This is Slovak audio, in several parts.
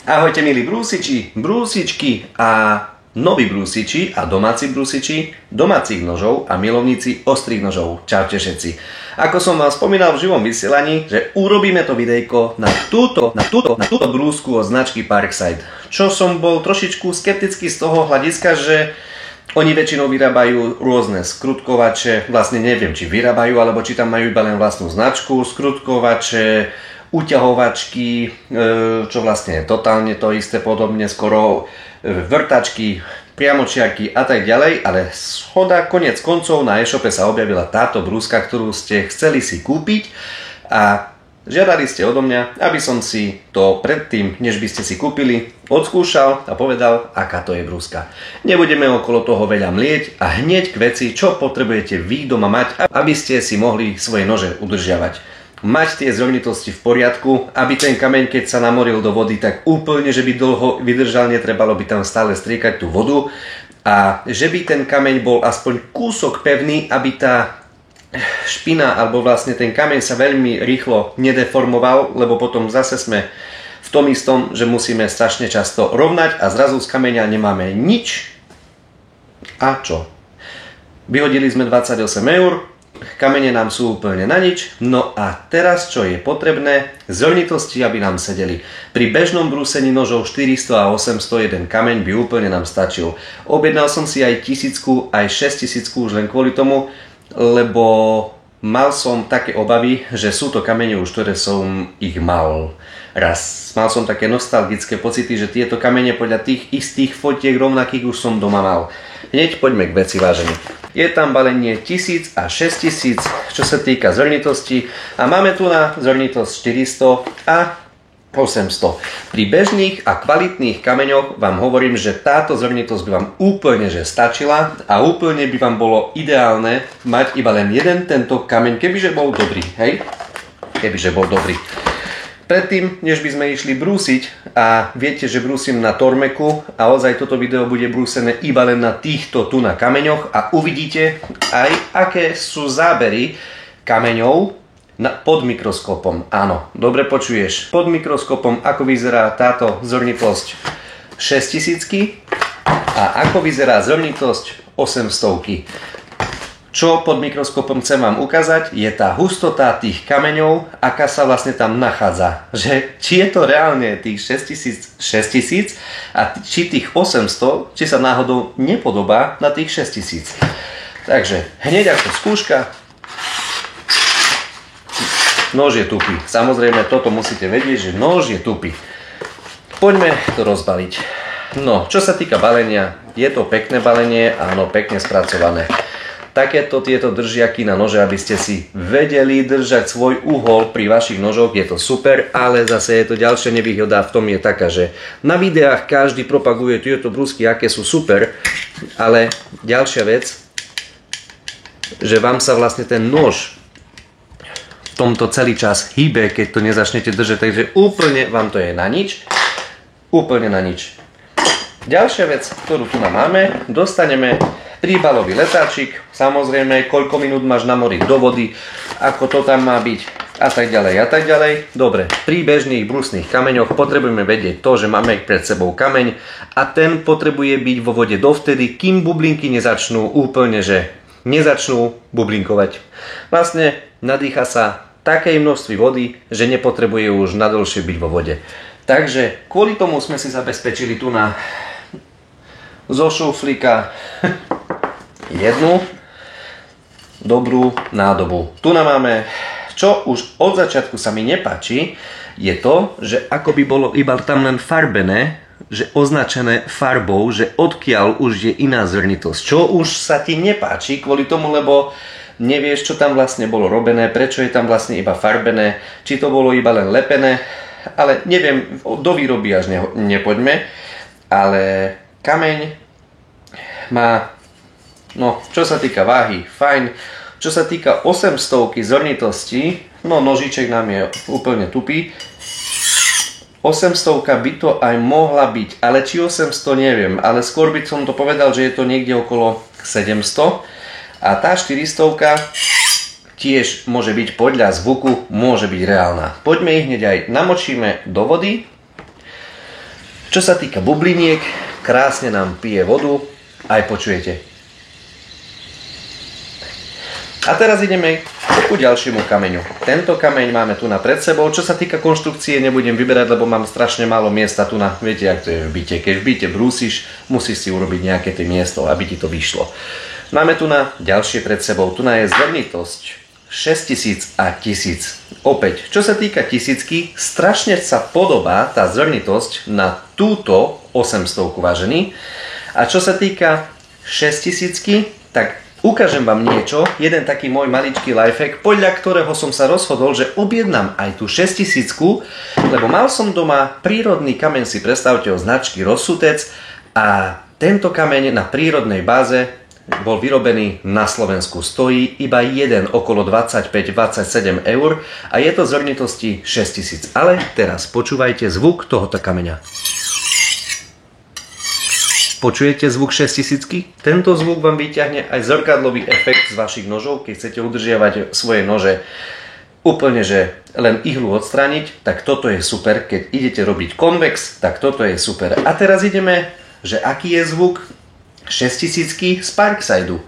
Ahojte milí brúsiči, brúsičky a noví brúsiči a domáci brúsiči, domácich nožov a milovníci ostrých nožov. Čaute všetci. Ako som vám spomínal v živom vysielaní, že urobíme to videjko na túto brúsku od značky Parkside. Čo som bol trošičku skeptický z toho hľadiska, že oni väčšinou vyrábajú rôzne skrutkovače, vlastne neviem, či vyrábajú, alebo či tam majú iba len vlastnú značku, skrutkovače, uťahovačky, čo vlastne je totálne to isté, podobne skoro vrtačky, priamočiarky a tak ďalej, ale schoda koniec koncov na e-shope sa objavila táto brúska, ktorú ste chceli si kúpiť a žiadali ste odo mňa, aby som si to predtým, než by ste si kúpili, odskúšal a povedal, aká to je brúska. Nebudeme okolo toho veľa mlieť a hneď k veci, čo potrebujete vy doma mať, aby ste si mohli svoje nože udržiavať. Mať tie zrovnitosti v poriadku, aby ten kameň, keď sa namoril do vody, tak úplne, že by dlho vydržal, netrebalo by tam stále striekať tú vodu a že by ten kameň bol aspoň kúsok pevný, aby tá špina alebo vlastne ten kameň sa veľmi rýchlo nedeformoval, lebo potom zase sme v tom istom, že musíme strašne často rovnať a zrazu z kameňa nemáme nič. A čo? Vyhodili sme 28 €, kamene nám sú úplne na nič, no a teraz čo je potrebné? Zrovnitosti, aby nám sedeli. Pri bežnom brúsení nožov 400 a 801 kameň by úplne nám stačil. Objednal som si aj 1000, aj 6000 už len kvôli tomu, lebo mal som také obavy, že sú to kamene už, ktoré som ich mal raz. Mal som také nostalgické pocity, že tieto kamene podľa tých istých fotiek rovnakých už som doma mal. Hneď poďme k veci, vážení. Je tam balenie 1000 a 6000, čo sa týka zrnitosti a máme tu na zrnitosť 400 a 800. Pri bežných a kvalitných kameňoch vám hovorím, že táto zrnitosť by vám úplne že stačila a úplne by vám bolo ideálne mať iba len jeden tento kameň, kebyže bol dobrý, hej? Kebyže bol dobrý. Predtým, než by sme išli brúsiť a viete, že brúsim na Tormeku a ozaj toto video bude brúsené iba len na týchto tu na kameňoch a uvidíte aj aké sú zábery kameňov pod mikroskopom. Áno, dobre počuješ. Pod mikroskopom ako vyzerá táto zrnitosť 6000 a ako vyzerá zrnitosť 800. Čo pod mikroskopom chcem vám ukázať, je tá hustota tých kameňov, aká sa vlastne tam nachádza. Že či je to reálne tých 6000 a či tých 800, či sa náhodou nepodobá na tých 6000. Takže hneď ako skúška, nož je tupý. Samozrejme toto musíte vedieť, že nož je tupý. Poďme to rozbaliť. No, čo sa týka balenia, je to pekné balenie, áno, pekne spracované. Takéto tieto držiaky na nože, aby ste si vedeli držať svoj uhol pri vašich nožoch, je to super, ale zase je to ďalšia nevýhoda v tom je taká, že na videách každý propaguje tieto brúsky, aké sú super, ale ďalšia vec, že vám sa vlastne ten nož v tomto celý čas hýbe, keď to nezačnete držať, takže úplne vám to je na nič, úplne na nič. Ďalšia vec, ktorú tu máme, dostaneme príbalový letáčik, samozrejme, koľko minút máš namoriť do vody, ako to tam má byť a tak ďalej a tak ďalej. Dobre, pri bežných brúsnych kameňoch potrebujeme vedieť to, že máme pred sebou kameň a ten potrebuje byť vo vode dovtedy, kým bublinky nezačnú úplne, že nezačnú bublinkovať. Vlastne nadýcha sa takej množství vody, že nepotrebuje už nadlhšie byť vo vode. Takže kvôli tomu sme si zabezpečili tu na zo šuflíka jednu dobrú nádobu. Tu nám máme, čo už od začiatku sa mi nepáči, je to, že ako by bolo iba tam len farbené, že označené farbou, že odkiaľ už je iná zrnitosť. Čo už sa ti nepáči kvôli tomu, lebo nevieš, čo tam vlastne bolo robené, prečo je tam vlastne iba farbené, či to bolo iba len lepené, ale neviem, do výroby až nepoďme, ale kameň má, no čo sa týka váhy, fajn, čo sa týka 800 zrnitosti, no nožiček nám je úplne tupý, 800 by to aj mohla byť, ale či 800 neviem, ale skôr by som to povedal, že je to niekde okolo 700 a tá 400 tiež môže byť podľa zvuku, môže byť reálna. Poďme ich hneď aj namočíme do vody. Čo sa týka bubliniek, krásne nám pije vodu, aj počujete. A teraz ideme ku ďalšiemu kameňu. Tento kameň máme tu pred sebou. Čo sa týka konštrukcie, nebudem vyberať, lebo mám strašne málo miesta tu na. Viete, jak to je v byte. Keď v byte brúsiš, musíš si urobiť nejaké tie miesto, aby ti to vyšlo. Máme tu ďalšie pred sebou. Tu je zvrnitosť 6000 a 1000. Opäť, čo sa týka tisícky, strašne sa podobá tá zvrnitosť na túto 800 vážený. A čo sa týka 6000, tak ukážem vám niečo, jeden taký môj maličký lifehack, podľa ktorého som sa rozhodol, že objednám aj tú 6000, lebo mal som doma prírodný kameň, si predstavte, o značky Rossutec, a tento kameň na prírodnej báze bol vyrobený na Slovensku. Stojí iba jeden okolo 25-27 eur a je to z zvrnitosti 6000. Ale teraz počúvajte zvuk tohoto kameňa. Počujete zvuk 6000? Tento zvuk vám vyťahne aj zrkadlový efekt z vašich nožov, keď chcete udržiavať svoje nože úplne, že len ihlu odstrániť, tak toto je super. Keď idete robiť konvex, tak toto je super. A teraz ideme, že aký je zvuk 6000 z Parksideu.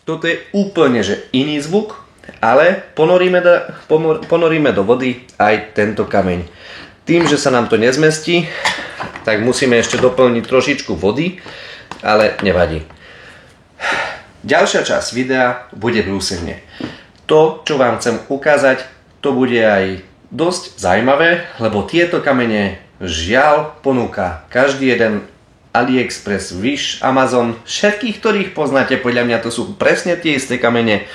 Toto je úplne, že iný zvuk, ale ponoríme do vody aj tento kameň. Tým, že sa nám to nezmestí, tak musíme ešte doplniť trošičku vody, ale nevadí. Ďalšia časť videa bude brúsenie. To, čo vám chcem ukázať, to bude aj dosť zaujímavé, lebo tieto kamene žiaľ ponúka každý jeden AliExpress, Wish, Amazon, všetkých, ktorých poznáte, podľa mňa to sú presne tie isté kamene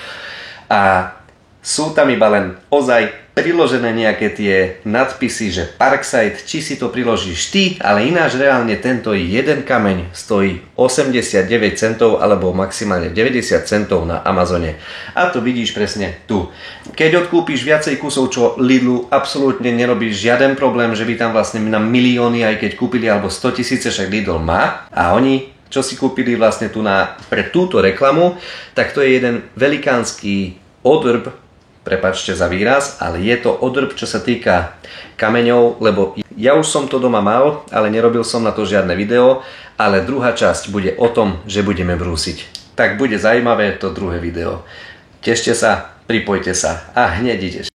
a sú tam iba len ozaj priložené nejaké tie nadpisy, že Parkside, či si to priložíš ty, ale ináč reálne tento jeden kameň stojí 89 centov alebo maximálne 90 centov na Amazone. A to vidíš presne tu. Keď odkúpiš viacej kusov, čo Lidlu, absolútne nerobíš žiaden problém, že by tam vlastne na milióny, aj keď kúpili, alebo 100 000, však Lidl má, a oni, čo si kúpili vlastne tu pre túto reklamu, tak to je jeden velikánsky odrb. Prepáčte za výraz, ale je to odrb, čo sa týka kameňov, lebo ja už som to doma mal, ale nerobil som na to žiadne video, ale druhá časť bude o tom, že budeme brúsiť. Tak bude zaujímavé to druhé video. Tešte sa, pripojte sa a hneď ideš.